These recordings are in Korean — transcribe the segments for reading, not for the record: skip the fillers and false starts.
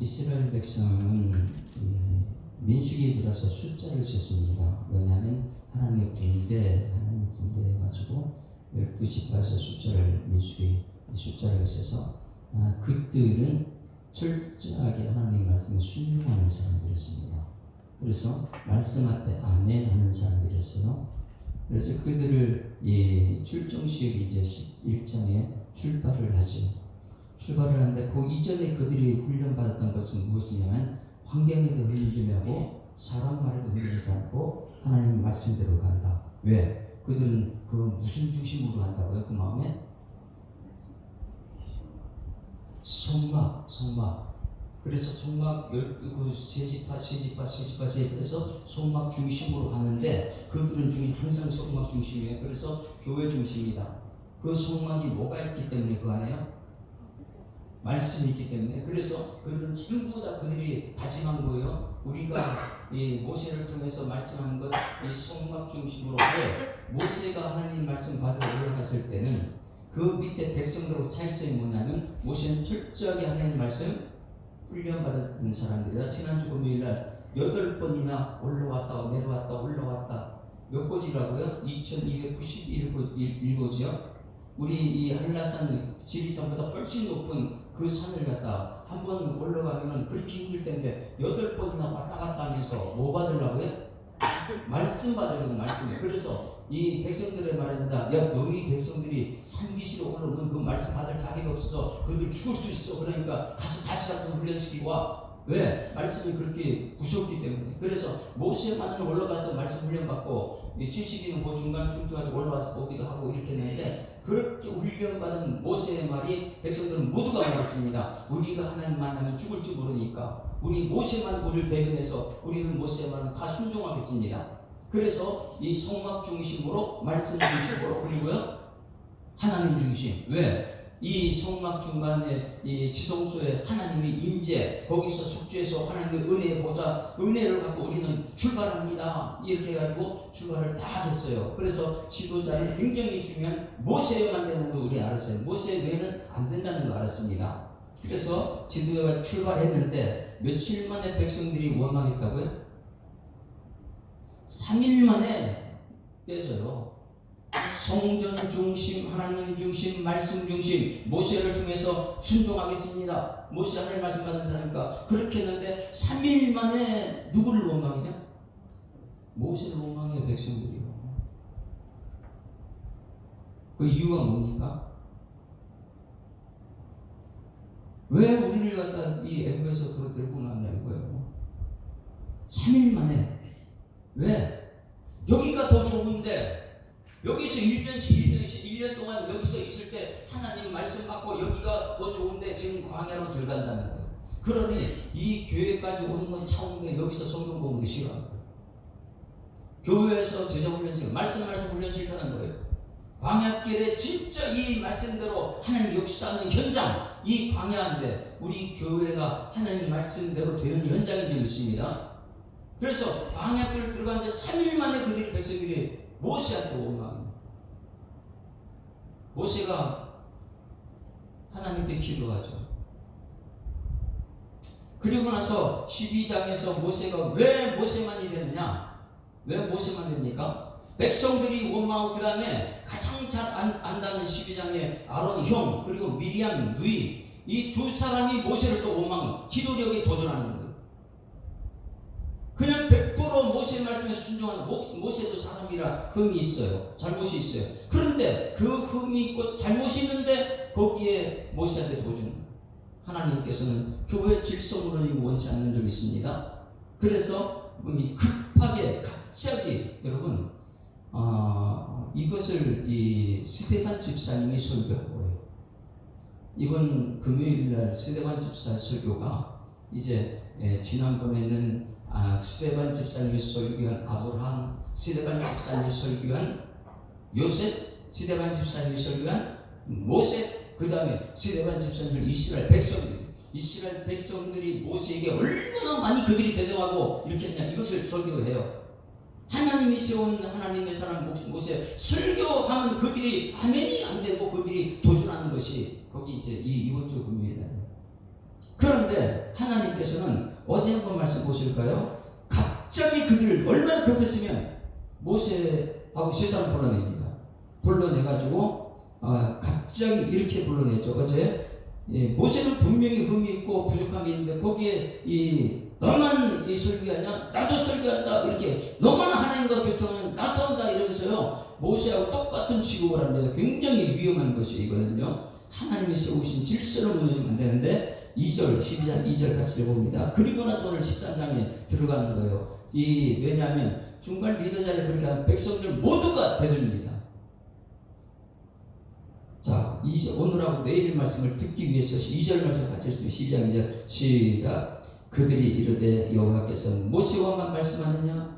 이스라엘 백성은 민수기에 들어서 숫자를 셌습니다. 왜냐하면 하나님의 군대 해가지고 12지파에서 숫자를 민수기 숫자를 세서 그들은 철저하게 하나님의 말씀에 순종하는 사람들이었습니다. 그래서 말씀할 때 아멘 하는 사람들이었어요. 그래서 그들을 출정시에 이제 11장에 출발을 하죠. 출발을 하는데 그 이전에 그들이 훈련받았던 것은 무엇이냐면 환경에도 흔들리지 않고 사람 말에도 흔들리지 않고 하나님 말씀대로 간다. 왜? 그들은 그 무슨 중심으로 간다고요? 그 마음에 성막. 그래서 성막 세지파에서 성막 중심으로 가는데 그들은 항상 성막 중심이에요. 그래서 교회 중심이다. 그 성막이 뭐가 있기 때문에 그 안에요? 말씀이 있기 때문에. 그래서 그들은 전부 다 그들이 다짐한 거예요. 우리가 이 모세를 통해서 말씀하는 것, 이 성막 중심으로 해. 모세가 하나님 말씀 받으러 올라갔을 때는 그 밑에 백성들하고 차이점이 뭐냐면 모세는 철저하게 하나님 말씀 훈련받은 사람들이다. 지난주 금요일날 8번이나 올라왔다 내려왔다 올라왔다. 몇 고지라고요? 2291고지요. 우리 이 한라산 지리산보다 훨씬 높은 그 산을 갖다 한 번 올라가면 그렇게 힘들 텐데 8번이나 왔다 갔다 하면서 뭐 받으려고요? 말씀 받으려고 말씀에. 그래서 이 백성들의 말입니다. 야, 너희 백성들이 산기시로 올라오면 그 말씀 받을 자격이 없어서 그들 죽을 수 있어. 그러니까 가서 다시 한번 훈련시키고 와. 왜? 말씀이 그렇게 무섭기 때문에. 그래서 모세만은 올라가서 말씀 훈련받고 70인은 그 중간 중간에 올라와서 보기도 하고 이렇게 했는데 그렇게 훈련받은 모세의 말이 백성들은 모두가 말했습니다. 우리가 하나님 만나면 죽을지 모르니까 우리 모세만 우리를 대변해서 우리는 모세의 말은 다 순종하겠습니다. 그래서 이 성막 중심으로 말씀 중심으로 그리고요 하나님 중심. 왜? 이 성막 중간에 이 지성소에 하나님의 임재 거기서 속죄해서 하나님의 은혜 보자 은혜를 갖고 우리는 출발합니다. 이렇게 해가지고 출발을 다 했어요. 그래서 지도자는 굉장히 중요한 모세만 되는 걸 우리 알았어요. 모세 외에는 안 된다는 걸 알았습니다. 그래서 지도자가 출발했는데 며칠 만에 백성들이 원망했다고요? 3일 만에 깨져요. 성전 중심, 하나님 중심, 말씀 중심, 모세를 통해서 순종하겠습니다. 모세 하나님 말씀 받는 사람이니까 그렇게 했는데 3일 만에 누구를 원망이냐? 모세를 원망해요. 백성들이요. 그 이유가 뭡니까? 왜 우리를 갖다 이 애굽에서 그걸 데리고 나왔냐 이거예요. 3일 만에. 왜? 여기가 더 좋은데 여기서 1년 동안 여기서 있을 때 하나님 말씀 받고 여기가 더 좋은데 지금 광야로 들어간다는 거예요. 그러니 이 교회까지 오는 건 차원인데 여기서 성경 보는 게 싫어하는 거예요. 교회에서 제자 훈련실 말씀 훈련실 하는 거예요. 광야길에 진짜 이 말씀대로 하나님 역사하는 현장 이 광야인데 우리 교회가 하나님 말씀대로 되는 현장이 되어 있습니다. 그래서 광야길을 들어가는데 3일 만에 그들이 백성들이 모세한테 원망. 모세가 하나님께 기도하죠. 그리고 나서 12장에서 모세가 왜 모세만이 되느냐? 왜 모세만 됩니까? 백성들이 원망하고 그 다음에 가장 잘 안다는 12장에 아론 형 그리고 미리암 누이 이 두 사람이 모세를 또 원망 기도력에 도전하는 거예요. 그냥 100% 모세의 말씀에 순종하는 모세도 사람이라 흠이 있어요. 잘못이 있어요. 그런데 그 흠이 있고 잘못이 있는데 거기에 모세한테 도전. 하나님께서는 교회 질서물을 원치 않는 점이 있습니다. 그래서 급하게 갑자기 여러분 이것을 이 스데반 집사님이 설교한 거예요. 이번 금요일날 스데반 집사 설교가 이제 지난번에는 스데반 집사님이 설교한 아브라함, 스데반 집사님이 설교한 요셉, 스데반 집사님이 설교한 모세, 그 다음에 스데반 집사님 이스라엘 백성들이 모세에게 얼마나 많이 그들이 대적하고 이렇게 했냐 이것을 설교해요. 하나님이 세운 하나님의 사람 모세 설교하면 그들이 아멘이 안 되고 그들이 도전하는 것이 거기 이제 이번 주 금요일에 그런데 하나님께서는 어제 한번 말씀 보실까요? 갑자기 그들을 얼마나 급했으면 모세하고 세 사람 불러냅니다. 불러내가지고 갑자기 이렇게 불러내죠. 어제 모세는 분명히 흠이 있고 부족함이 있는데 거기에 너만 설교하냐? 나도 설교한다. 이렇게 너만 하나님과 교통하면 나도 한다 이러면서요. 모세하고 똑같은 취급을 합니다. 굉장히 위험한 것이거든요. 하나님이 세우신 질서를 무너지면 안 되는데 2절 12장 2절 같이 읽어봅니다. 그리고 나서 오늘 13장에 들어가는 거예요. 왜냐하면 중간 리더 자리에 그렇게 하면 백성들 모두가 대들립니다. 자, 오늘하고 내일 말씀을 듣기 위해서 2절 말씀 같이 읽습니다. 12장 2절 시작. 그들이 이르되 여호와께서는 모세와만 말씀하느냐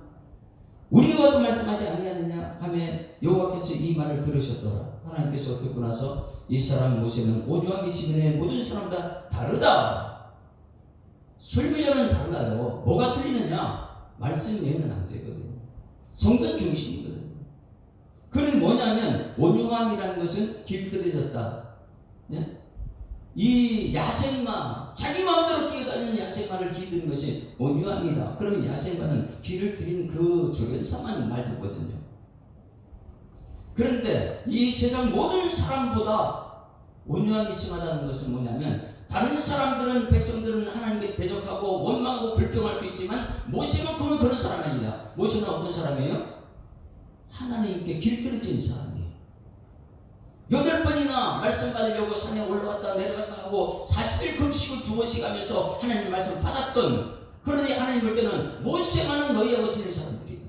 우리와도 말씀하지 아니하느냐 하며 여호와께서 이 말을 들으셨더라. 하나님께서 듣고 나서 이 사람 모세는 온유함이 지면에 모든 사람보다 다르다. 설교자는 달라요. 뭐가 틀리느냐? 말씀 외에는 안 되거든요. 성경 중심이거든요. 그럼 뭐냐면 온유함이라는 것은 길들여졌다. 예? 이 야생마, 자기 마음대로 뛰어다니는 야생마를 기르는 것이 온유함이다. 그러면 야생마는 길을 들이는 그 조련사만 말 듣거든요. 그런데 이 세상 모든 사람보다 온유함이 심하다는 것은 뭐냐면 다른 사람들은 백성들은 하나님께 대적하고 원망하고 불평할 수 있지만 모세만큼은 그런 사람이 아니다. 모세는 어떤 사람이에요? 하나님께 길들여진 사람이에요. 8번이나 말씀 받으려고 산에 올라갔다 내려갔다 하고 40일 금식을 2번씩 하면서 하나님 말씀 받았던, 그러니 하나님 볼 때는 모세만은 너희하고 틀린 사람들이다.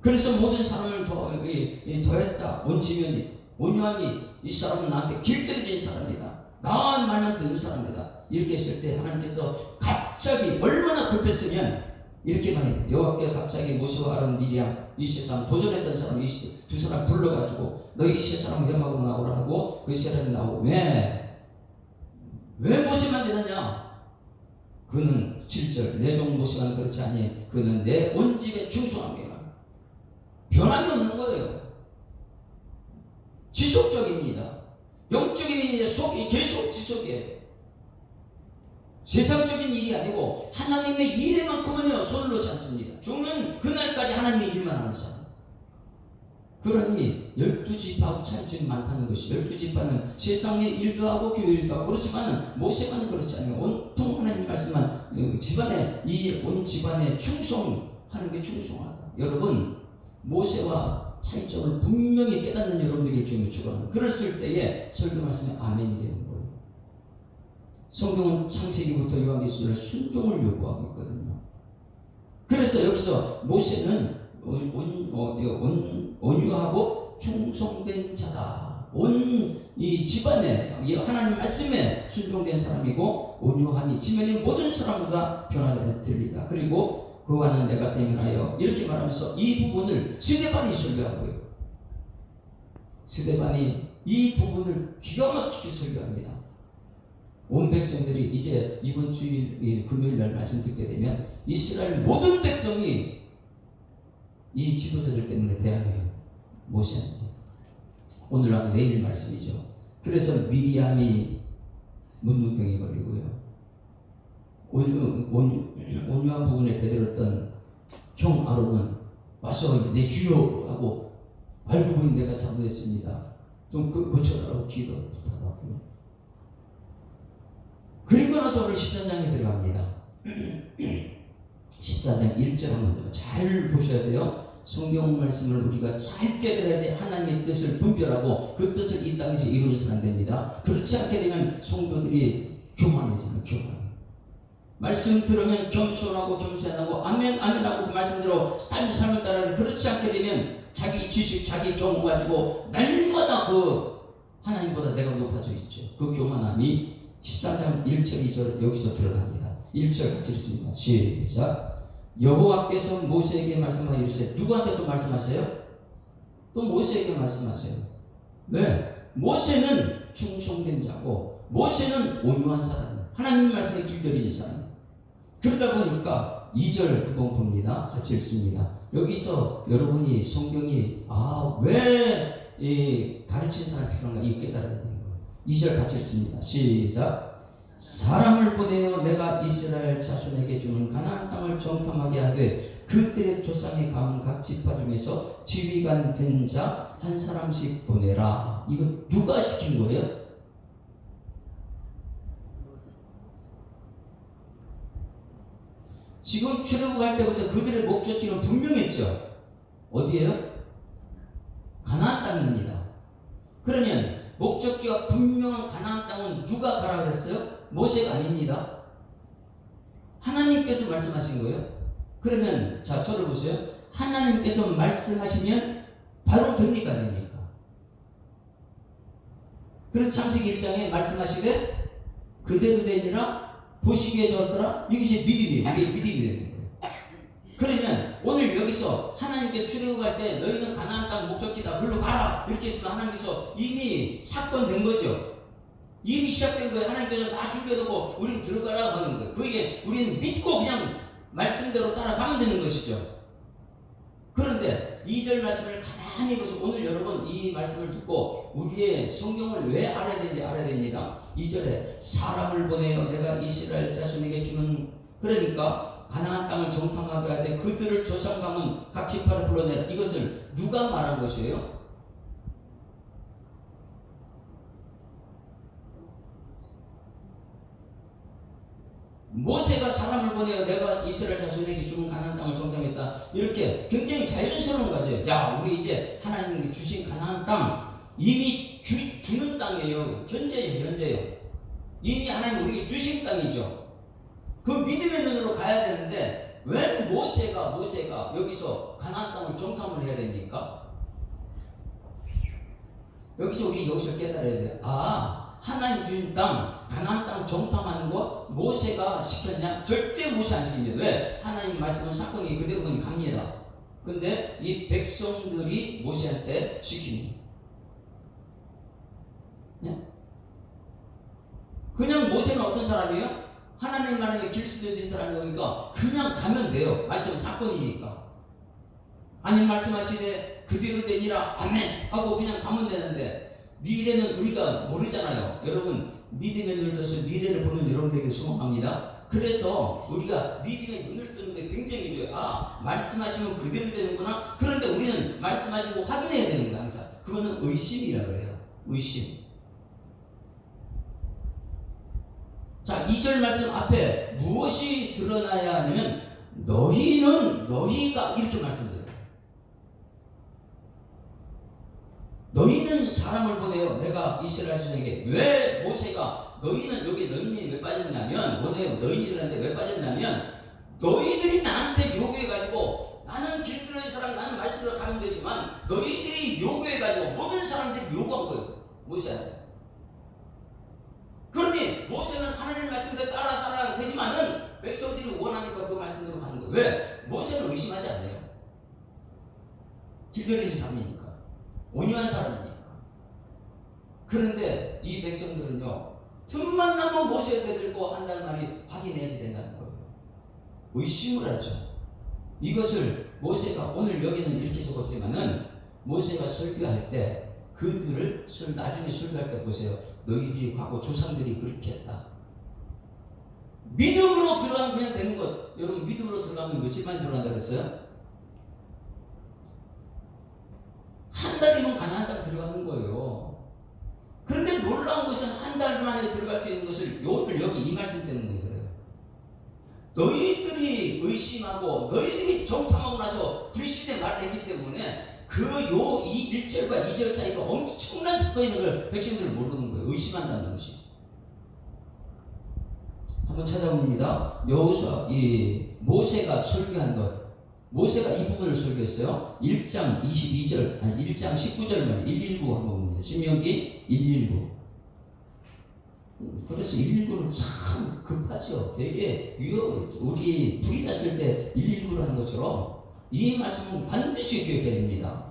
그래서 모든 사람을 더했다. 온지면이 온유함이 이 사람은 나한테 길들여진 사람이다. 나한 말만 듣는 사람이다. 이렇게 했을 때 하나님께서 갑자기 얼마나 급했으면 이렇게 말해요. 여호와께서 갑자기 모세와 아론 미디안 이 세 사람 도전했던 사람 이 두 사람 불러가지고 너희 이 세 사람 회막으로 나오라 하고 그 세 사람이 나오고 왜 모세만 되느냐? 그는 7절 내 종 모세만 그렇지 아니 그는 내 온 집에 충성합니다. 변함이 없는 거예요. 지속적입니다. 영적인 속이 계속 지속이에요. 세상적인 일이 아니고 하나님의 일에만큼은요 손을 놓지 않습니다. 죽는 그날까지 하나님의 일만 하는 사람. 그러니 12지파하고 차이점이 많다는 것이, 12지파는 세상의 일도 하고 교회 일도 하고 그렇지만 모세만은 그렇지 않아요. 온통 하나님 말씀만 집안에 이 온 집안에 충성하는 게 충성하다. 여러분 모세와 차이점을 분명히 깨닫는 여러분들에게 주님을 축원합니다. 그랬을 때에 설교 말씀에 아멘이 되는 거예요. 성경은 창세기부터 요한계시를 순종을 요구하고 있거든요. 그래서 여기서 모세는 온유하고 충성된 자다. 온 이 집안에 하나님 말씀에 순종된 사람이고 온유함이 지면의 모든 사람보다 변화되는 들리다. 그리고 그와는 내가 대면하여 이렇게 말하면서 이 부분을 스데반이 설교하고요. 스데반이 이 부분을 기가 막히게 설교합니다. 온 백성들이 이제 이번 주일 금요일날 말씀 듣게 되면 이스라엘 모든 백성이 이 지도자들 때문에 대항해요. 모세한테. 오늘하고 내일 말씀이죠. 그래서 미리암이 문둥병에 걸리고요. 온유한 부분에 대들었던 형 아론은 와서 내 주여 하고 알고 보니 내가 잘못했습니다. 좀 고쳐달라고 기도 부탁하고요. 그리고 나서 오늘 14장에 들어갑니다. 14장 1절 한번 잘 보셔야 돼요. 성경 말씀을 우리가 잘 깨달아야지 하나님의 뜻을 분별하고 그 뜻을 이 땅에서 이루는 사람 됩니다. 그렇지 않게 되면 성도들이 교만해지는 교만. 말씀 들으면 겸손하고 겸손하고 아멘 아멘하고 그 말씀대로 삶을 따라하는데 그렇지 않게 되면 자기 지식 자기 경험 가지고 날마다 그 하나님보다 내가 높아져 있죠. 그 교만함이 14장 1절 2절 여기서 들어갑니다. 1절 같이 읽습니다. 시작. 여호와께서 모세에게 말씀하여 이르시되 누구한테 또 말씀하세요? 또 모세에게 말씀하세요. 네, 모세는 충성된 자고 모세는 온유한 사람, 하나님 말씀에 길들이는 사람. 그러다 보니까 2절 한번 봅니다. 같이 읽습니다. 여기서 여러분이 성경이 왜 가르치는 사람이 필요한가 이거 깨달아야 되는 거예요. 2절 같이 읽습니다. 시작. 사람을 보내어 내가 이스라엘 자손에게 주는 가나안 땅을 정탐하게 하되 그들의 조상의 가문 각 지파 중에서 지휘관 된 자 한 사람씩 보내라. 이거 누가 시킨 거예요? 지금 출애굽할 때부터 그들의 목적지는 분명했죠. 어디예요? 가나안 땅입니다. 그러면 목적지가 분명한 가나안 땅은 누가 가라 그랬어요? 모세가 아닙니다. 하나님께서 말씀하신 거예요. 그러면 자 저를 보세요. 하나님께서 말씀하시면 바로 됩니까 안 됩니까? 그런 창세기 1장에 말씀하시되 그대로 되니라 보시기에 좋았더라. 이것이 믿음이에요. 이게 믿음이 되는 거예요. 그러면 오늘 여기서 하나님께서 출애굽할 때 너희는 가나안 땅 목적지다. 물로 가라. 이렇게 했으면 하나님께서 이미 사건 된 거죠. 일이 시작된 거예요. 하나님께서 다 준비해놓고 우리는 들어가라고 하는 거예요. 그게 우리는 믿고 그냥 말씀대로 따라가면 되는 것이죠. 그런데 2절 말씀을 가만히 보시고 오늘 여러분 이 말씀을 듣고 우리의 성경을 왜 알아야 되는지 알아야 됩니다. 2절에 사람을 보내어 내가 이스라엘 자손에게 주는 그러니까 가나안 땅을 정탐하게 하되 그들을 조상 가문 각 지파로 불러내라. 이것을 누가 말한 것이에요? 모세가 사람을 보내어 내가 이스라엘 자손에게 주는 가나안 땅을 정탐했다. 이렇게 굉장히 자연스러운 거죠. 야, 우리 이제 하나님께 주신 가나안 땅 이미 주는 땅이에요. 현재예요. 이미 하나님 우리에게 주신 땅이죠. 그 믿음의 눈으로 가야 되는데 왜 모세가 여기서 가나안 땅을 정탐을 해야 됩니까? 여기서 우리 이것을 깨달아야 돼요. 하나님 주신 땅, 가나안 땅 정탐하는 거 모세가 시켰냐? 절대 모세 안 시킵니다. 왜? 하나님 말씀은 사건이 그대로 그냥 갑니다. 근데 이 백성들이 모세한테 시킵니다. 네? 그냥 모세는 어떤 사람이에요? 하나님 말씀에 길수되어진 사람이니까 그냥 가면 돼요. 말씀 사건이니까. 하나님 말씀하시되 그대로 되니라 아멘 하고 그냥 가면 되는데 미래는 우리가 모르잖아요. 여러분 믿음의 눈을 떠서 미래를 보는 여러분에게 소망합니다. 그래서 우리가 믿음의 눈을 뜨는 게 굉장히 좋아요. 말씀하시면 그대로 되는구나. 그런데 우리는 말씀하시고 확인해야 되는 거 항상. 그거는 의심이라 그래요. 의심. 자, 2절 말씀 앞에 무엇이 드러나야 하냐면 너희가 이렇게 말씀드려요. 너희는 사람을 보내요. 내가 이스라엘 자손에게. 왜 모세가 너희는 왜 빠졌냐면 뭐네요? 너희들한테 왜 빠졌냐면 너희들이 나한테 요구해가지고 나는 길들여진 사람 나는 말씀대로 가면 되지만 너희들이 요구해가지고 모든 사람들이 요구한 거예요. 모세한테. 그러니 모세는 하나님 말씀대로 따라 살아야 되지만은 백성들이 원하니까 그 말씀대로 가는 거예요. 왜? 모세는 의심하지 않아요. 길들여진 사람이니까. 온유한 사람이니까. 그런데 이 백성들은요 틈만 나면 모세에 대들고 한다는 말이 확인해야지 된다는 거예요. 의심을 하죠. 이것을 모세가 오늘 여기는 이렇게 적었지만은 모세가 설교할 때 그들을 나중에 설교할 때 보세요. 너희들이 과거 조상들이 그렇게 했다. 믿음으로 들어가면 그냥 되는 것. 여러분 믿음으로 들어가면 며칠 만에 들어간다 그랬어요? 한 달이면 가나안 땅 들어가는 거예요. 그런데 놀라운 것은 한 달 만에 들어갈 수 있는 것을 오늘 여기 이 말씀 때문에 그래요. 너희들이 의심하고 너희들이 정탐하고 나서 불신의 말을 했기 때문에 이 1절과 2절 사이가 엄청난 사건이 있는 걸 백성들은 모르는 거예요. 의심한다는 것이. 한번 찾아봅니다. 여호수아 이 모세가 설교한 것. 모세가 이 부분을 설교했어요. 1장 22절, 1장 19절 119 한번 봅니다. 신명기 119. 그래서 119는 참 급하죠. 되게 우리 불이 났을 때 119를 하는 것처럼 이 말씀은 반드시 기억해야 됩니다.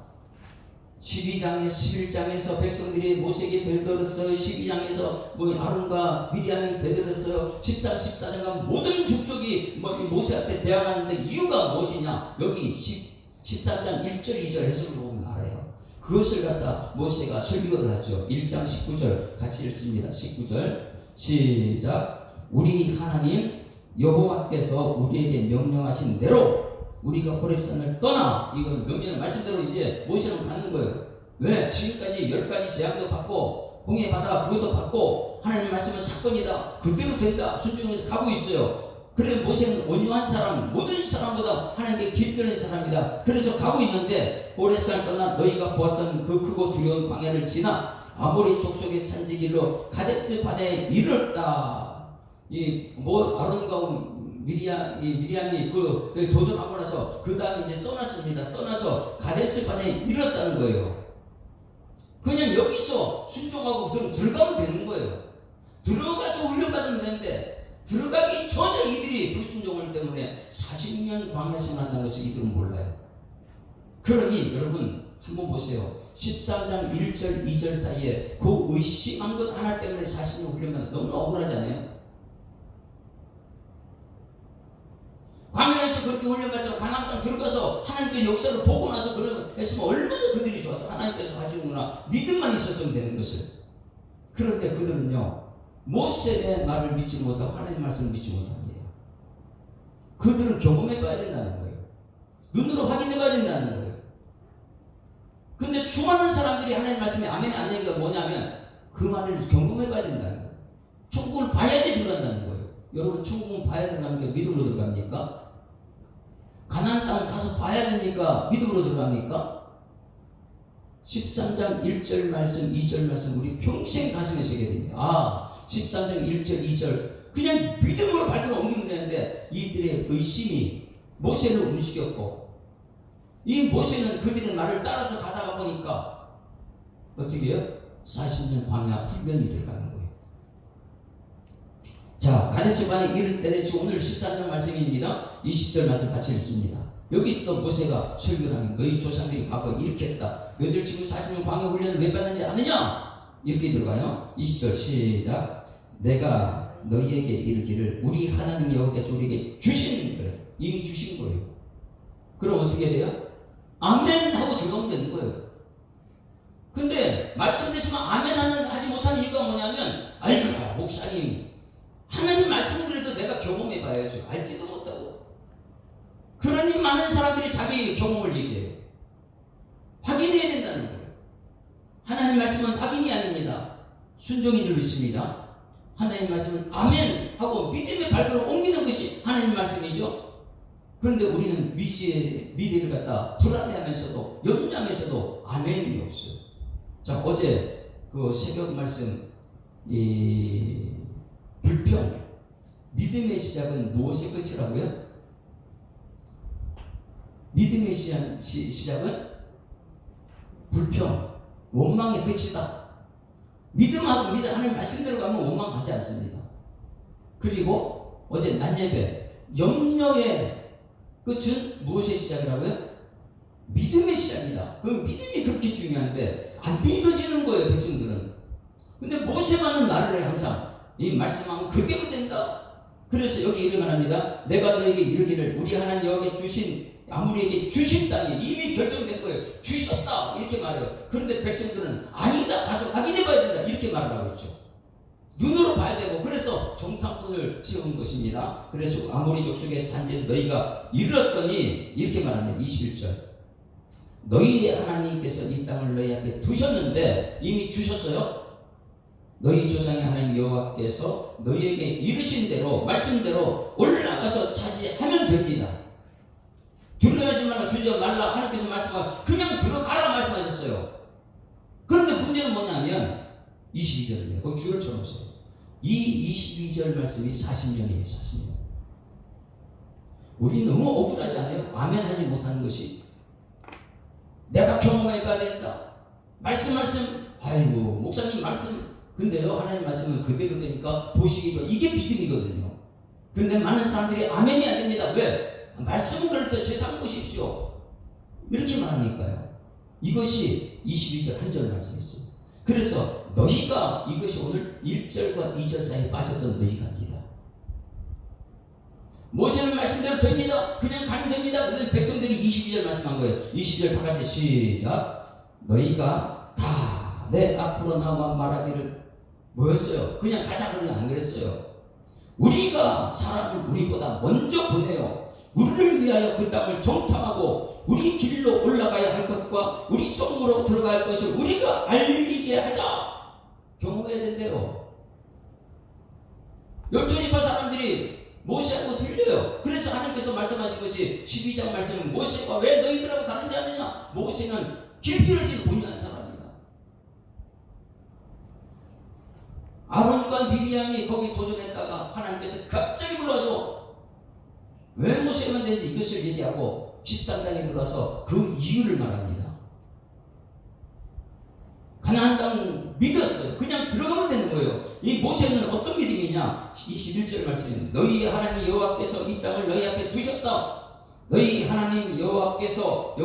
11장에서 백성들이 모세에게 대들었어요. 12장에서 아론과 미디안이 대들었어요. 13, 14장 가면 모든 족속이 모세 앞에 대항하는데 이유가 무엇이냐? 여기 13장 1절, 2절 해석을 보면 알아요. 그것을 갖다 모세가 설교를 하죠. 1장 19절 같이 읽습니다. 19절 시작. 우리 하나님 여호와께서 우리에게 명령하신 대로 우리가 호렙산을 떠나. 이건 명령 말씀대로 이제 모세는 가는 거예요. 왜? 지금까지 10가지 재앙도 받고 홍해 바다 그것도 받고 하나님 말씀은 사건이다. 그대로 된다. 순종해서 가고 있어요. 그래 모세는 온유한 사람, 모든 사람보다 하나님께 길들인 사람이다. 그래서 가고 있는데 호렙산을 떠나 너희가 보았던 그 크고 두려운 광야를 지나 아모리 족속의 산지길로 가데스 바다에 이르렀다. 이 뭐 아론과 미리암이 그 도전하고 나서 그 다음에 이제 떠났습니다. 떠나서 가데스 바다에 이르렀다는 거예요. 그냥 여기서 순종하고 들어가면 되는 거예요. 들어가서 훈련받으면 되는데 들어가기 전에 이들이 불순종을 때문에 40년 광야에서 만난 것을 이들은 몰라요. 그러니 여러분 한번 보세요. 13장 1절 2절 사이에 그 의심한 것 하나 때문에 40년 훈련받는 너무 억울하지 않아요? 광야에서 그렇게 훈련받자고 가나안 땅 들어가서 하나님께서 역사를 보고 나서 그랬으면 얼마나 그들이 좋아서 하나님께서 하시는구나 믿음만 있었으면 되는 것을. 그런데 그들은요 모세의 말을 믿지 못하고 하나님 말씀을 믿지 못합니다. 그들은 경험해 봐야 된다는 거예요. 눈으로 확인해 봐야 된다는 거예요. 근데 수많은 사람들이 하나님 말씀에 아멘 안 하니까 뭐냐면 그 말을 경험해 봐야 된다는 거예요. 천국을 봐야지 들어간다는 거예요. 여러분 천국은 봐야 들어가는 게 믿음으로 들어갑니까? 가나안 땅 가서 봐야 됩니까? 믿음으로 들어갑니까? 13장 1절 말씀 2절 말씀 우리 평생 가슴에 새게 됩니다. 13장 1절 2절 그냥 믿음으로 발걸음 옮기면 되는데 이들의 의심이 모세를 움직였고 이 모세는 그들의 말을 따라서 가다가 보니까 어떻게 해요? 40년 광야 훈련이 들어가는 거예요. 자, 가데스 바다에 이를 때에 지금 오늘 13장 말씀입니다. 20절 말씀 같이 읽습니다. 여기서도 모세가 설교를 하면 너희 조상들이 과거 이렇게 했다. 너희들 지금 40년 광야 훈련을 왜 받는지 아느냐? 이렇게 들어가요. 20절 시작. 내가 너희에게 이르기를 우리 하나님 여호와께서 우리에게 주신 거예요. 이미 주신 거예요. 그럼 어떻게 돼요? 아멘 하고 들어가면 되는 거예요. 근데 말씀드리지만 아멘 하지 못하는 이유가 뭐냐면 아이고 목사님 하나님 말씀드려도 내가 경험해 봐야죠. 알지도 못하고. 그러니 많은 사람들이 자기 경험을 얘기해요. 확인해야 된다는 거예요. 하나님 말씀은 확인이 아닙니다. 순종이 늘 있습니다. 하나님 말씀은 아멘 하고 믿음의 발걸음 옮기는 것이 하나님 말씀이죠. 그런데 우리는 미래를 갖다 불안해하면서도 염려하면서도 아멘이 없어요. 자, 어제 그 새벽 말씀 불평 믿음의 시작은 무엇의 끝이라고요? 믿음의 시작은 불평 원망의 끝이다. 믿음하고 하나님 말씀대로 가면 원망하지 않습니다. 그리고 어제 낮예배 염려의 끝은 무엇의 시작이라고요? 믿음의 시작이다. 그럼 믿음이 그렇게 중요한데 안 믿어지는 거예요, 백성들은. 근데 모세만은 말을 해 항상. 이 말씀하면 그대로 된다. 그래서 여기 이렇게 말합니다. 내가 너에게 이르기를 우리 하나님 여호와께 주신 아무리에게 주신 땅이 이미 결정된 거예요. 주셨다 이렇게 말해요. 그런데 백성들은 아니다 가서 확인해 봐야 된다 이렇게 말을 하고 있죠. 눈으로 봐야 되고 그래서 정탐꾼을 세운 것입니다. 그래서 아모리 족속의 산지에서 너희가 이르렀더니 이렇게 말합니다. 21절 너희의 하나님께서 이 땅을 너희 앞에 두셨는데 이미 주셨어요. 너희 조상의 하나님 여호와께서 너희에게 이르신 대로 말씀대로 올라가서 차지하면 됩니다. 두려워하지 말라 주저 말라 하나님께서 말씀하고 그냥 들어가라 말씀하셨어요. 그런데 문제는 뭐냐면 22절입니다. 거기 줄을 쳐놓으세요. 이 22절 말씀이 40년이에요. 40년. 우리 너무 억울하지 않아요? 아멘 하지 못하는 것이. 내가 경험해봐야 된다. 말씀 아이고 목사님 말씀 근데요 하나님 말씀은 그대로 되니까 보시기도 이게 믿음이거든요. 그런데 많은 사람들이 아멘이 안 됩니다. 왜? 말씀은 그럴 때 세상 보십시오. 이렇게 말하니까요. 이것이 22절 한 절 말씀이었어요. 그래서 너희가 이것이 오늘 1절과 2절 사이에 빠졌던 너희가입니다. 모세는 말씀대로 됩니다. 그냥 가면 됩니다. 그런데 백성들이 22절 말씀한 거예요. 22절 다 같이 시작. 너희가 다 내 앞으로 나와 말하기를 뭐였어요? 그냥 가자 그러지 안 그랬어요. 우리가 사람을 우리보다 먼저 보내요. 우리를 위하여 그 땅을 정탐하고 우리 길로 올라가야 할 것과 우리 속으로 들어갈 것을 우리가 알리게 하자. 경험해야 된대요. 12지파 사람들이 모세하고 틀려요. 그래서 하나님께서 말씀하신 것이 12장 말씀은 모세가 왜 너희들하고 다르지 않느냐. 모세는 길들여진 본연한 사람이다. 아론과 미리암이 거기 도전했다가 하나님께서 갑자기 불러줘. 왜 모세만 되는지 이것을 얘기하고 13장에 들어가서 그 이유를 말합니다. 가나안 땅 믿었어요. 그냥 들어가면 되는 거예요. 이 모세는 어떤 믿음이냐? 21절 말씀입니다. 너희 하나님 여호와께서 이 땅을 너희 앞에 두셨다. 너희 하나님 여호와께서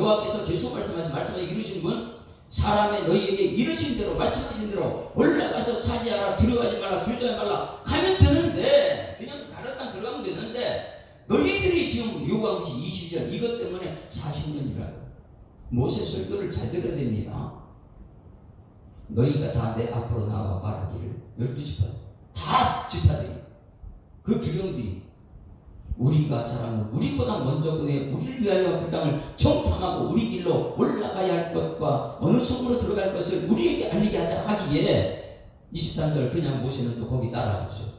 계속 말씀을 이루신 분, 사람의 너희에게 이르신 대로 말씀하신 대로 올라가서 차지하라, 들어가지 말라, 주저하지 말라. 가면 되는데, 그냥 다른 땅 들어가면 되는데, 너희들이 지금 요구한 것이 20절 이것 때문에 40년이라고. 모세 설교를 잘 들어야 됩니다. 너희가 다 내 앞으로 나와 말하기를. 12지파 다 지파들이, 그 두령들이 우리가 사람을 우리보다 먼저 보내 우리를 위하여 그 땅을 정탐하고 우리 길로 올라가야 할 것과 어느 속으로 들어갈 것을 우리에게 알리게 하자 하기에 23절 그냥 모세는 또 거기 따라가죠.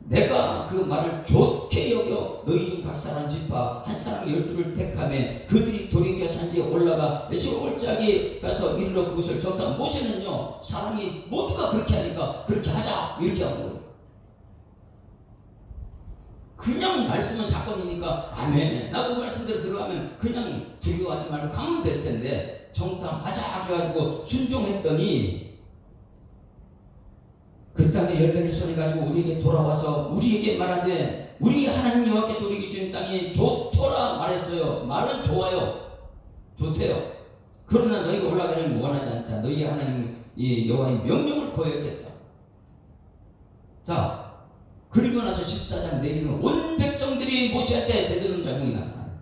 내가 그 말을 좋게 여겨 너희 중 각 사람 지파 한 사람 12를 택하며 그들이 돌이켜 산지에 올라가 에스골짜기에 가서 이르러 그것을 정탐. 모세는요, 사람이 모두가 그렇게 하니까 그렇게 하자 이렇게 하는 거예요. 그냥 말씀은 사건이니까 아멘 나고 말씀대로 들어가면 그냥 두려워하지 말고 가면 될 텐데 정탐하자 그래가지고 순종했더니 그 땅에 열매를 쏘내가지고 우리에게 돌아와서 우리에게 말하되 우리 하나님 여호와께서 우리에게 주신 땅이 좋더라 말했어요. 말은 좋아요. 좋대요. 그러나 너희가 올라가려면 원하지 않다. 너희 하나님 여호와의 명령을 거역했다. 자, 그리고 나서 14장 내리는 온 백성들이 모세한테 대드는 작용이 나타나요.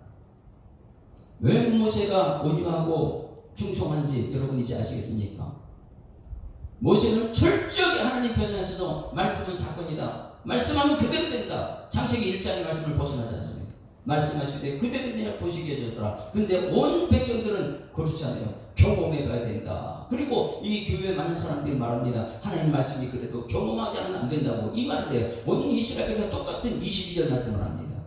왜 모세가 온유하고 충성한지 여러분 이제 아시겠습니까? 모세는 철저하게 하나님 편에 서서 말씀은 사건이다. 말씀하면 그대로 된다. 창세기 1장의 말씀을 벗어나지 않습니다. 말씀하실 때 그대로 내가 보시게 해줬더라. 근데 온 백성들은 그렇지 않아요. 경험해봐야 된다. 그리고 이 교회에 많은 사람들이 말합니다. 하나님 말씀이 그래도 경험하지 않으면 안 된다고 이 말을 해요. 온 이스라엘 백성 똑같은 22절 말씀을 합니다.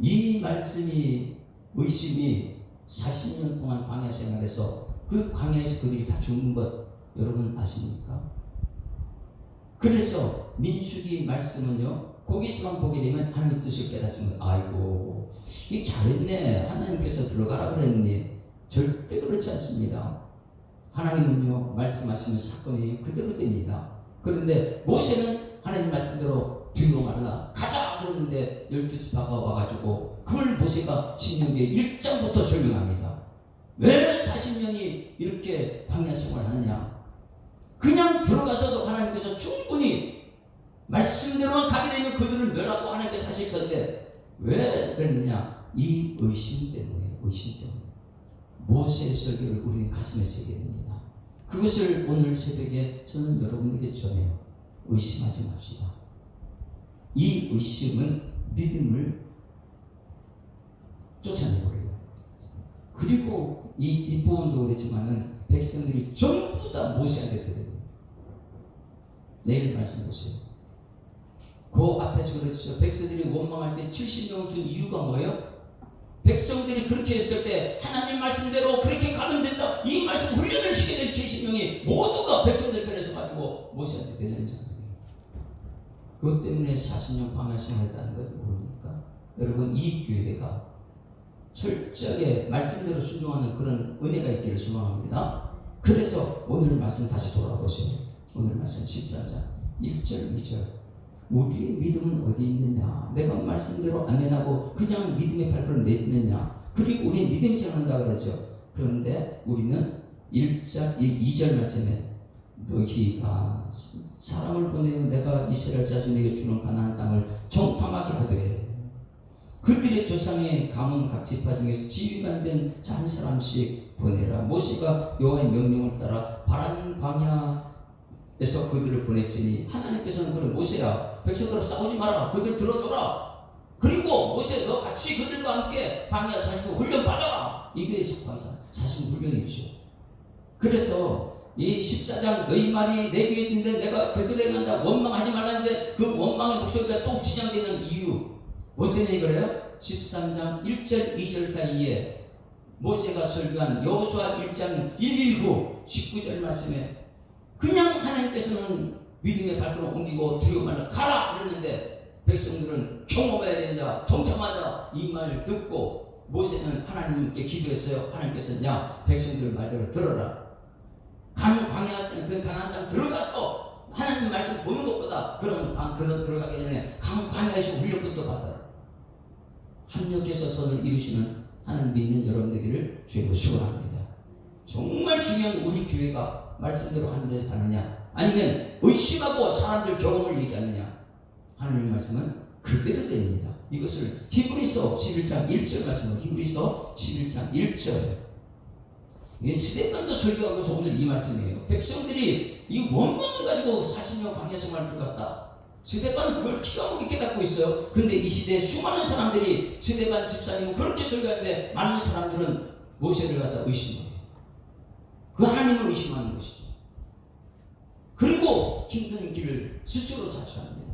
이 말씀이 의심이 40년 동안 광야 생활에서 그 광야에서 그들이 다 죽는 것 여러분 아십니까? 그래서 민수기 말씀은요, 거기서만 보게 되면 하나님 뜻을 깨닫는 거. 아이고 이 잘했네. 하나님께서 들어가라 그랬니? 절대 그렇지 않습니다. 하나님은요 말씀하시는 사건이 그대로 됩니다. 그런데 모세는 하나님 말씀대로 두려워 말라 가자 그러는데 12지파가 와가지고 그걸 모세가 신명기 1장부터 설명합니다. 왜 40년이 이렇게 광야 생활을 하느냐? 그냥 들어가서도 하나님께서 충분히 말씀대로만 가게 되면 그들을 멸하고 하나님께서 하실 건데 왜 그랬느냐? 이 의심 때문에. 모세의 설교를 우리는 가슴에 새겨야 됩니다. 그것을 오늘 새벽에 저는 여러분에게 전해요. 의심하지 맙시다. 이 의심은 믿음을 쫓아내버려요. 그리고 이 뒷부분도 그렇지만은 백성들이 전부 다 모세한테 되더라고요. 내일 말씀 보세요. 그 앞에서 그렇죠. 백성들이 원망할 때 70년을 둔 이유가 뭐예요? 백성들이 그렇게 했을 때 하나님 말씀대로 그렇게 가면 된다. 이 말씀 훈련을 시키게 된 70명이 모두가 백성들 편에서 가지고 모세한테 되는 자들이에요. 그것 때문에 40년 광야 생활했다는 걸 모릅니까? 여러분 이 교회가 철저하게 말씀대로 순종하는 그런 은혜가 있기를 소망합니다. 그래서 오늘 말씀 다시 돌아보세요. 오늘 말씀 14장 1절 2절 우리의 믿음은 어디 있느냐? 내가 말씀대로 아멘하고 그냥 믿음의 발걸음 내딛느냐? 그리고 우리 믿음 생각한다 그러죠. 그런데 우리는 2절 말씀에 너희가 사람을 보내어 내가 이스라엘 자손에게 주는 가나안 땅을 정탐하게 하되 그들의 조상의 가문 각 지파 중에서 지휘관 된 자 한 사람씩 보내라. 모세가 여호와의 명령을 따라 바란 광야에서 그들을 보냈으니 하나님께서는 그래 모세야 백성들과 싸우지 마라. 그들 들어줘라. 그리고 모세 너 같이 그들과 함께 광야 사시고 훈련 받아라. 이게 사실 훈련이죠. 그래서 이 14장 너희 말이 내 귀에 있는데 내가 그들에게 한다 원망하지 말라는데 그 원망의 목소리가 또 지정되는 이유 뭐 때문에 그래요? 13장 1절 2절 사이에 모세가 설교한 여호수아 1장 119 19절 말씀에 그냥 하나님께서는 믿음의 발걸음을 옮기고 두려워 말라 가라 그랬는데 백성들은 경험해야 된다 통tam하자 이 말 듣고 모세는 하나님께 기도했어요. 하나님께서 야 백성들 말대로 들어라. 광야 그 가나안 땅 들어가서 하나님 말씀 보는 것보다 그런 들어가기 전에 광야에서 훈련부터 받아라. 합력해서 선을 이루시는 하나님 믿는 여러분 되기를 주님으로 축원합니다. 정말 중요한 우리 교회가 말씀대로 하는 데서 가느냐 아니면 의심하고 사람들 경험을 얘기하느냐 하나님 말씀은 그대로 됩니다. 이것을 히브리서 11장 1절 말씀은 히브리서 11장 1절 스데반도 설교하면서 오늘 이 말씀이에요. 백성들이 이 원망을 가지고 40년 광야 생활을 들어갔다. 스데반은 그걸 기가 막히게 깨닫고 있어요. 근데 이 시대에 수많은 사람들이 스데반 집사님은 그렇게 설교하는데 많은 사람들은 모세를 갖다 의심해요. 그 하나님을 의심하는 것이죠. 그리고 힘든 길을 스스로 자초합니다.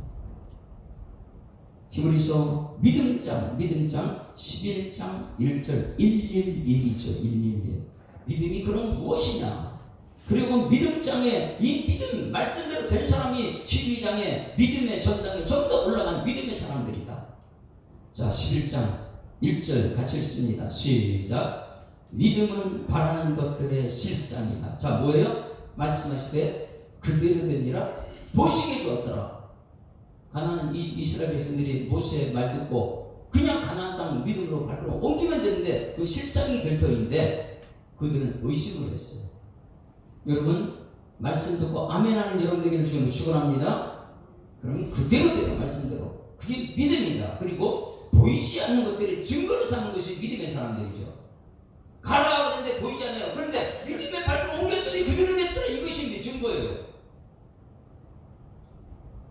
히브리서 믿음장 11장 1절 111이죠. 111 믿음이 그럼 무엇이냐? 그리고 믿음장에 이 믿음 말씀대로 된 사람이 12장에 믿음의 전당에 좀 더 올라간 믿음의 사람들이다. 자 11장 1절 같이 읽습니다. 시작. 믿음은 바라는 것들의 실상이다. 자 뭐예요? 말씀하시되 그대로 되니라 보시기에 좋았더라. 가나안 이스라엘 백성들이 모세의 말 듣고 그냥 가나안 땅 믿음으로 발걸음 옮기면 되는데 그 실상이 될 터인데 그들은 의심을 했어요. 여러분 말씀 듣고 아멘하는 여러분에게는 지금 축원합니다. 그럼 그대로 돼요. 말씀대로. 그게 믿음이다. 그리고 보이지 않는 것들의 증거를 삼는 것이 믿음의 사람들이죠. 가라 그랬는데 보이지 않아요. 그런데 믿음의 발걸음 옮겼더니 그들을 냈더라. 이것이 증거예요.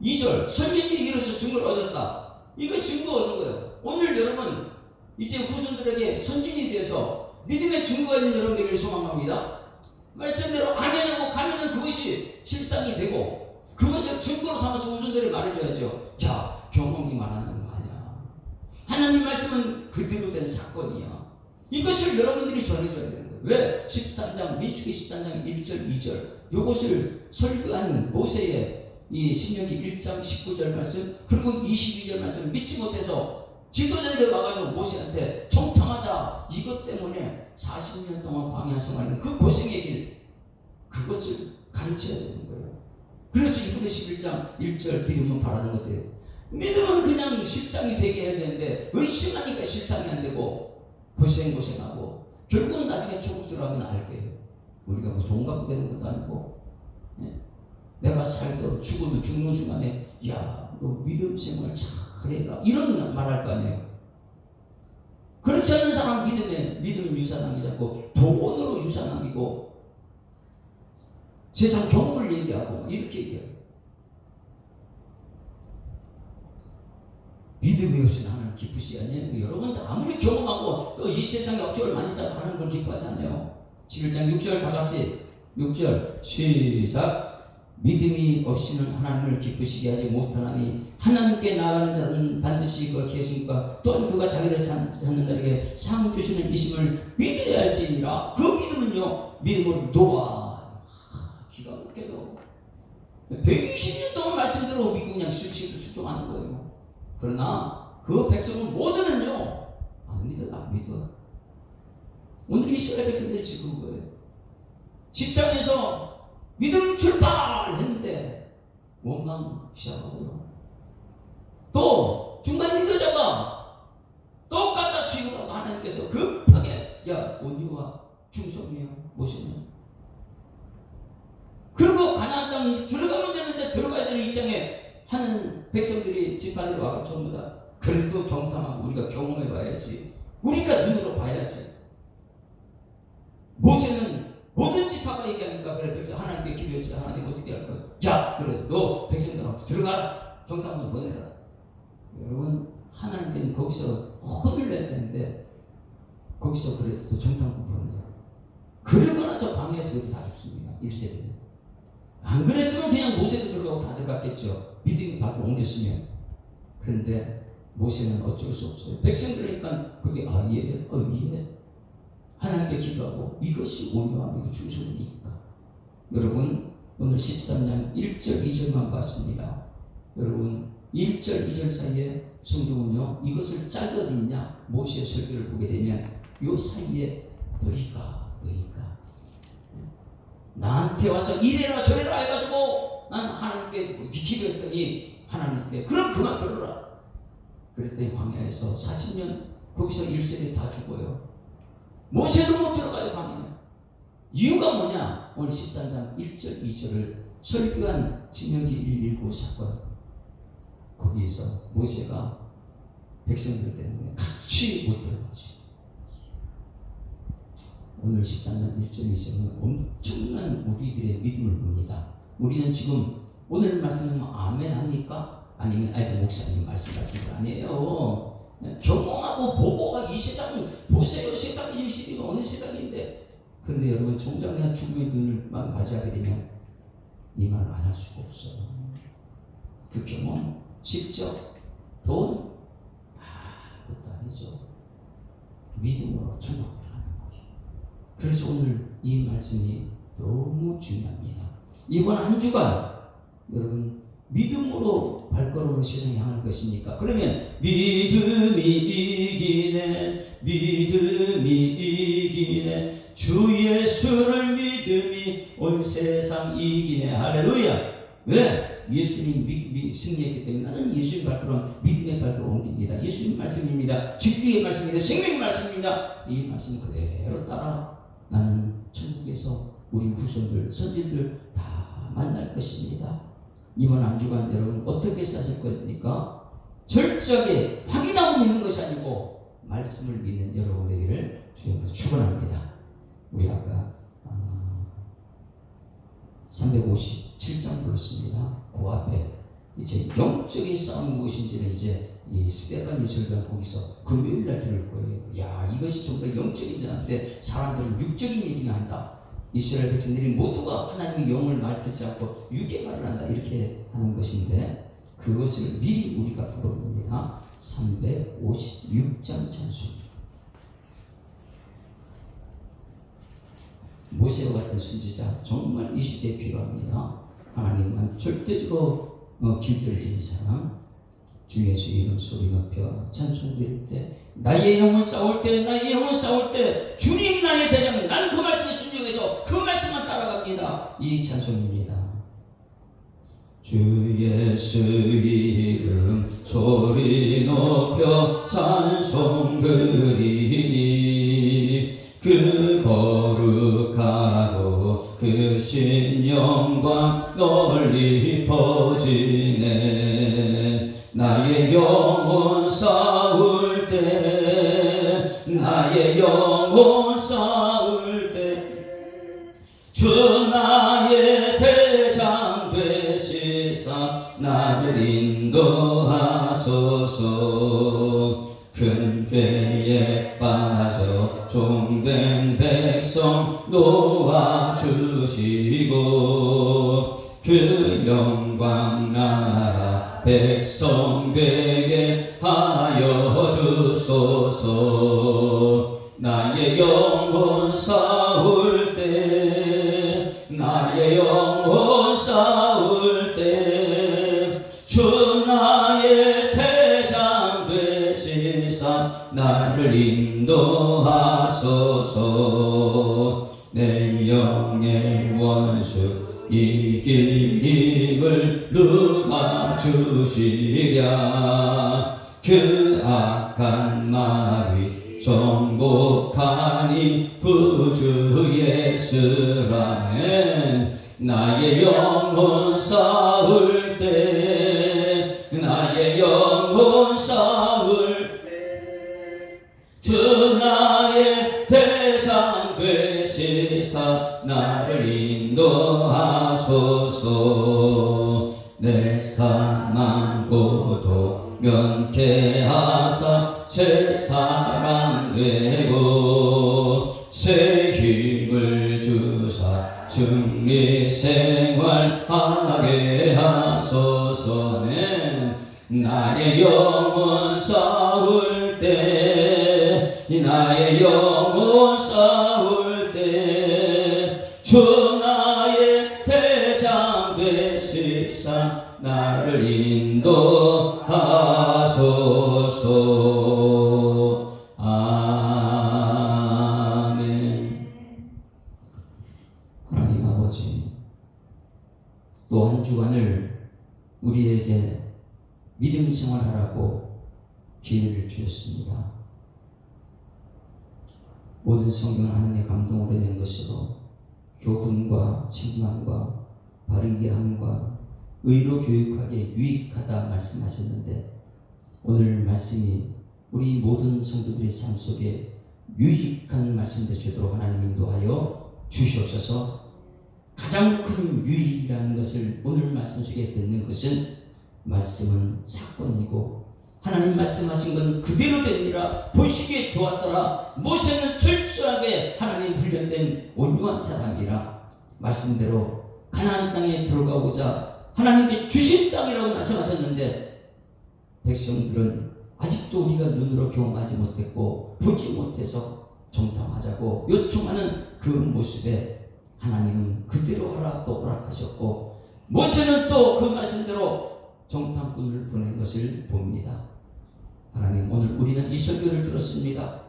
2절 선민들이 이로써 증거를 얻었다. 이거 증거 얻은 거예요. 오늘 여러분 이제 후손들에게 선진이 돼서 믿음의 증거가 있는 여러분에게 소망합니다. 말씀대로 아멘하고 가면은 그것이 실상이 되고 그것을 증거로 삼아서 후손들이 말해줘야죠. 자 경험이 말하는 거 아니야. 하나님 말씀은 그대로 된 사건이야. 이것을 여러분들이 전해줘야 되는 거예요. 왜? 13장 민수기 13장 1절 2절 이것을 설교하는 모세의 이 신명기 1장 19절 말씀 그리고 22절 말씀 믿지 못해서 지도자들이 와가지고 모세한테 청탕하자 이것 때문에 40년 동안 광야 생활하는 그 고생의 길 그것을 가르쳐야 되는 거예요. 그래서 이번에 11장 1절 믿음은 바라는 것들이에요. 믿음은 그냥 실상이 되게 해야 되는데 의심하니까 실상이 안 되고 고생하고 결국은 나중에 조국 들어가면 알게요. 우리가 뭐 돈 갖고 되는 것도 아니고 내가 살도 죽는 순간에 야 너 믿음 생활 잘해라 이런 말할 거 아니에요. 그렇지 않은 사람 믿음 유산 남기지 않고 돈으로 유산 남기고 세상 경험을 얘기하고 이렇게 얘기해요. 믿음이 없이 하나님 기쁘시 아니에요. 여러분들 아무리 경험하고 또 이 세상에 업적을 많이 쌓고 하는 걸 기뻐하잖아요. 11장 6절 다 같이 6절 시작. 믿음이 없이는 하나님을 기쁘시게 하지 못하나니 하나님께 나아가는 자는 반드시 그 계신가 또한 그가 자기를 찾는 자에게 상 주시는 이심을 믿어야 할지니라. 그 믿음은요 믿음으로 놓아 기가 막혀요. 120년 동안 말씀대로 믿고 그냥 수종하는 거예요. 그러나 그 백성은 모두는요 안 믿어. 오늘 이스라엘 백성들이 지금 거예요. 10장에서 믿음 출발했는데 원망 시작하고요. 또 중간 리더자가 똑같다 취급하고 하나님께서 급하게 야 어디와 충성이야 모시냐. 그리고 가나안 땅에 들어가면 되는데 들어가야 되는 입장에 하는 백성들이 지파들이 와서 전부 다 그래도 경탐하고 우리가 경험해 봐야지. 우리가 눈으로 봐야지. 모세는 모든 지파가 얘기하니까 그래 하나님께 기도해서 하나님 어떻게 할 거야? 야 그래 너 백성들하고 들어가라. 정탐만 보내라. 여러분 하나님께는 거기서 혼을 내야 되는데 거기서 그래도 정탐꾼 보내라. 그러고 나서 광야에서 그렇게 다 죽습니다. 1세대는. 안 그랬으면 그냥 모세도 들어가고 다 들어갔겠죠. 믿음이 밟고 옮겼으면. 그런데 모세는 어쩔 수 없어요. 백성들이니까 그게 이해. 하나님께 기도하고 이것이 온유함이고 충성이니까. 여러분 오늘 13장 1절 2절만 봤습니다. 여러분 1절 2절 사이에 성경은요 이것을 잘라듣냐 모세의 설교를 보게 되면 이 사이에 너희가 나한테 와서 이래라 저래라 해가지고 난 하나님께 기도했더니 하나님께 그럼 그만 들어라. 그랬더니 광야에서 40년 거기서 1세대 다 죽어요. 모세도 못 들어가요 광야에. 이유가 뭐냐? 오늘 13장 1절 2절을 설교한 신명기 119 사건 거기에서 모세가 백성들 때문에 같이 못 들어가죠. 오늘 13장 1절 2절은 엄청난 우리들의 믿음을 봅니다. 우리는 지금 오늘 말씀은 아멘 합니까? 아니면 목사님 말씀하시는 거 아니에요. 경험하고 보고가 이 세상 보세요. 세상이 이 시대가 어느 세상인데. 그런데 여러분 정작 그냥 죽음의 눈을만 맞이하게 되면 이 말 안 할 수가 없어요. 그 경험, 실적, 돈 아무것도 아니죠. 믿음으로 천국 들어가는 거예요. 그래서 오늘 이 말씀이 너무 중요합니다. 이번 한 주간 여러분 믿음으로 발걸음으로 세상에 향할 것입니까? 그러면 믿음이 이기네 주 예수를 믿음이 온 세상 이기네. 할렐루야. 왜? 예수님 승리했기 때문에 나는 예수님 발걸음 믿음의 발걸음 옮깁니다. 예수님 말씀입니다. 진리의 말씀입니다. 생명의 말씀입니다. 이 말씀 그대로 따라 나는 천국에서 우리 후손들 선진들 다 만날 것입니다. 이번 한 주간 여러분 어떻게 사실 겁니까? 철저하게 확인하고 믿는 것이 아니고 말씀을 믿는 여러분 되기를 주님으로 축원합니다. 우리 아까 357장 불렀습니다. 그 앞에 이제 영적인 싸움이 무엇인지는 이제 이 스테반이 설교한 거기서 금요일 날 들을 거예요. 야 이것이 전부 다 영적인 자인데 사람들은 육적인 얘기만 한다. 이스라엘 백성들이 모두가 하나님의 영을 말 듣지 않고 육의 말을 한다 이렇게 하는 것인데 그것을 미리 우리가 들어봅니다. 356장 찬송. 모세와 같은 선지자 정말 이 시대에 필요합니다. 하나님만 절대적으로 길들여진 사람 주 예수 이름 소리 높여 찬송 드릴 때 나의 영혼 싸울 때 주님 나의 대장 나는 그 말씀에 순종해서 그 말씀만 따라갑니다. 이 찬송입니다. 주 예수 이름 소리 높여 찬송 드리니 그 거룩하고 그 신영광 널리 퍼지네. 나의 영혼 싸울 때 주 나의 대장 되시사 나를 인도하소서. 큰 죄에 빠져 종된 백성 놓아주시고 그 영광 나라 백성 되게 하여 주소서. 나의 영혼 싸울 때 주 나의 대장 되시사 나를 인도하소서. 내 영의 원수 이길 힘을 누가 주시랴. 그 악한 마귀 정복하니 구주 예수라네. 나의 영혼 싸울 때 나를 인도하소서. 내 사망 고통 면케하사 새 사람 되고 새 힘을 주사 승리 생활하게 하소서. 나의 영혼 싸울 때 나의 영혼 싸울 때 주 나의 대장 되시사 나를 인도하소서. 아멘. 하나님 아버지, 또 한 주간을 우리에게 믿음 생활하라고 기회를 주셨습니다. 모든 성경은 하나님의 감동으로 낸 것으로 교훈과 책망과 바르게 함과 의로 교육하기에 유익하다 말씀하셨는데, 오늘 말씀이 우리 모든 성도들의 삶 속에 유익한 말씀 되시도록 하나님 인도하여 주시옵소서. 가장 큰 유익이라는 것을 오늘 말씀 속에 듣는 것은, 말씀은 사건이고 하나님 말씀하신 건 그대로 되니라 보시기에 좋았더라. 모세는 철저하게 하나님 훈련된 온유한 사람이라 말씀대로 가나안 땅에 들어가고자 하나님께 주신 땅이라고 말씀하셨는데, 백성들은 아직도 우리가 눈으로 경험하지 못했고 보지 못해서 정탐하자고 요청하는 그 모습에 하나님은 그대로 하라 또 허락하셨고, 모세는 또 그 말씀대로 정탐꾼을 보낸 것을 봅니다. 하나님, 오늘 우리는 이 설교를 들었습니다.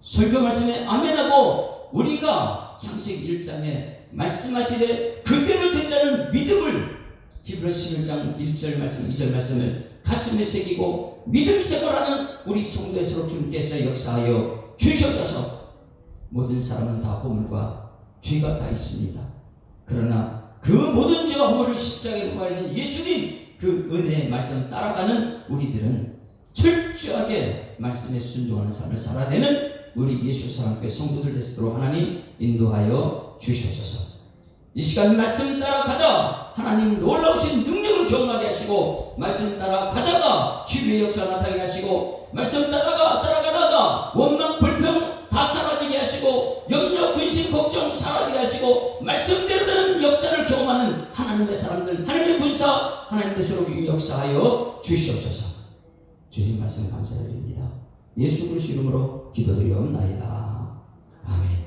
설교 말씀에 아멘하고 우리가 창세기 1장에 말씀하시되 그대로 된다는 믿음을, 히브리서 11장 1절 말씀 2절 말씀을 가슴에 새기고 믿음 생활하는 우리 성도에서 주님께서 역사하여 주셔서, 모든 사람은 다 허물과 죄가 다 있습니다. 그러나 그 모든 죄와 허물을 십자가에 못 박으신 예수님 그 은혜의 말씀 따라가는 우리들은 철저하게 말씀에 순종하는 삶을 살아야 되는 우리 예수 사랑교회 성도들 되시도록 하나님 인도하여 주시옵소서. 이 시간 말씀 따라가다 하나님 놀라우신 능력을 경험하게 하시고, 말씀 따라가다가 치유의 역사 나타나게 하시고, 말씀 따라가다가 원망 불평 다 사라지게 하시고, 염려 근심 걱정 사라지게 하시고, 말씀대로 되는 역사를 경험하는 하나님의 사람들, 하나님의 군사 하나님 되시도록 역사하여 주시옵소서. 주신 말씀 감사드립니다. 예수 그리스도 이름으로 기도드리옵나이다. 아멘.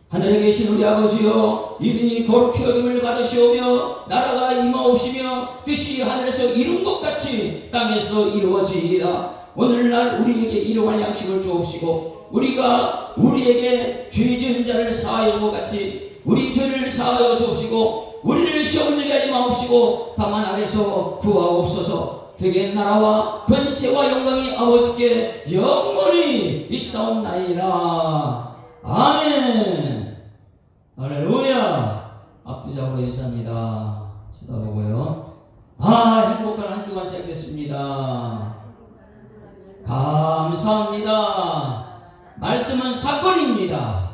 하늘에 계신 우리 아버지여, 이름이 거룩히 여김을 받으시오며 나라가 임하옵시며 뜻이 하늘에서 이룬 것 같이 땅에서도 이루어지이다. 오늘날 우리에게 일용할 양식을 주옵시고, 우리가 우리에게 죄 지은 자를 사하여 준 것 같이 우리 죄를 사하여 주옵시고, 우리를 시험에 들게 하지 마옵시고 다만 악에서 구하옵소서. 되게 나라와 권세와 영광이 아버지께 영원히 있사옵나이다. 아멘. 할렐루야. 앞뒤잡고 인사합니다. 쳐다보고요. 행복한 한 주가 시작됐습니다. 감사합니다. 말씀은 사건입니다.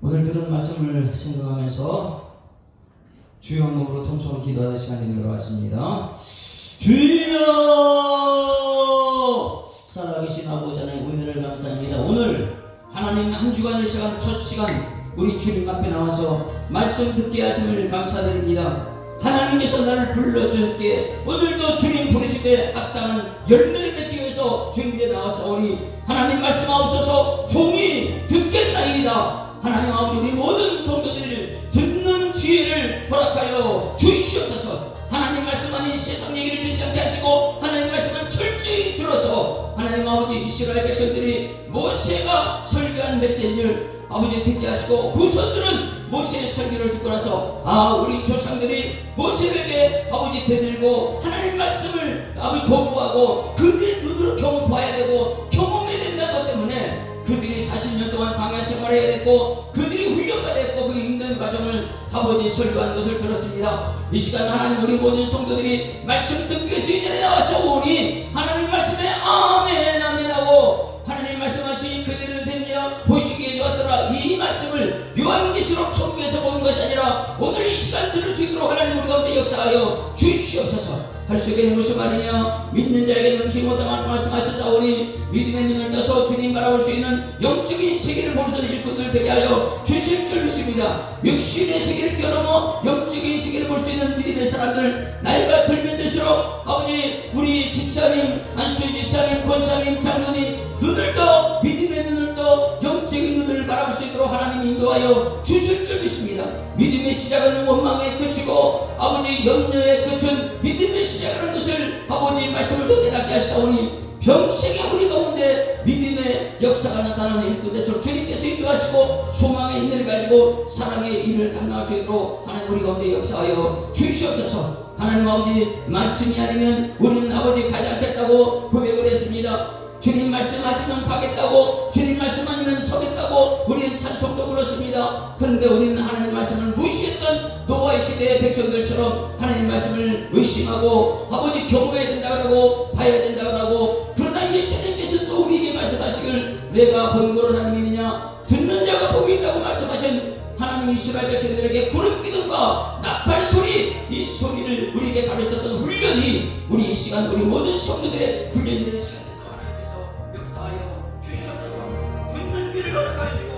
오늘 들은 말씀을 생각하면서 주여 한목으로 통성으로 기도하는 시간이 되는 것 같습니다. 주여, 살아계신 아버지 하나님 은혜를 감사합니다. 오늘 하나님 한 주간을 시작한 첫 시간 우리 주님 앞에 나와서 말씀 듣게 하심을 감사드립니다. 하나님께서 나를 불러주셨기에 오늘도 주님 부르실 때 합당한 열매를 맺기 위해서 주님께 나와서오니 하나님 말씀하옵소서. 종이 듣겠나이다. 하나님 아버지, 우리 모든 성도들을 듣는 지혜를 허락하여 주시옵소서. 하나님 말씀 아닌 세상 얘기를 듣지 않게 하시고, 하나님 말씀은 철저히 들어서 하나님 아버지 이스라엘 백성들이 모세가 설교한 메시지를 아버지 듣게 하시고, 후손들은 모세의 설교를 듣고 나서 우리 조상들이 모세에게 아버지 되들고 하나님 말씀을 아버지 공부하고 그들의 눈으로 경험해야 되고 경험해야 된다는 것 때문에 그들이 40년 동안 광야 생활해야 됐고, 그들이 훈련받아야 됐고, 그 힘든 과정을 아버지 설교하는 것을 들었습니다. 이 시간 하나님 우리 모든 성도들이 말씀 듣기 위해서 이 자리에 나와서 오니 하나님 말씀에 아멘 아멘 하고, 하나님 말씀하신 그대로 되니라 보시기에 좋았더라 이 말씀 요한계시록 천국에서 보는 것이 아니라 오늘 이 시간 들을 수 있도록 하나님 우리 가운데 역사하여 주시옵소서. 할 수 있겠는 무슨 말이냐? 믿는 자에게 능치 못하는 말씀하셨사오니 믿음의 눈을 떠서 주님 바라볼 수 있는 영적인 세계를 모르는 일꾼들 되게 하여 주실 줄 믿습니다. 육신의 세계를 뛰어넘어 영적인 세계를 볼 수 있는 믿음의 사람들, 나이가 들면 들수록 아버지 우리 집사님, 안수희 집사님, 권사님, 장로님 눈을 떠, 믿음의 눈을 떠 영적인 눈을 바라볼 수 있도록 하나님 인도하여 주실 줄 믿습니다. 믿음의 시작은 원망의 끝이고 아버지 염려의 끝은 믿음의 시작이라는 것을 아버지 말씀을 더 깨닫게 하시오니 평생에 우리 가운데 믿음의 역사가 나타나는 일꾼에서 주님께서 인도하시고 소망의 인을 가지고 사랑의 일을 감당할 수 있도록 하나님 우리 가운데 역사하여 주시옵소서. 하나님 아버지 말씀이 아니면 우리는 아버지 가지 않겠다고 고백을 했습니다. 주님 말씀하시면 가겠다고, 주님 말씀 아니면 서겠다고 우리는 찬송도 불렀습니다. 그런데 우리는 하나님 말씀을 무시했던 노아의 시대의 백성들처럼 하나님 말씀을 의심하고 아버지 경험해야 된다고 봐야 된다고, 그러나 예수님께서 또 우리에게 말씀하시길 내가 본 거로 나는 믿느냐, 듣는 자가 복이 있다고 말씀하신 하나님 이스라엘 백성들에게 구름 기둥과 나팔 소리, 이 소리를 우리에게 가르쳤던 훈련이 우리 이 시간 우리 모든 성도들의 훈련이 되는 시간 역사하여 주시옵소서. 듣는 귀를 허락하시고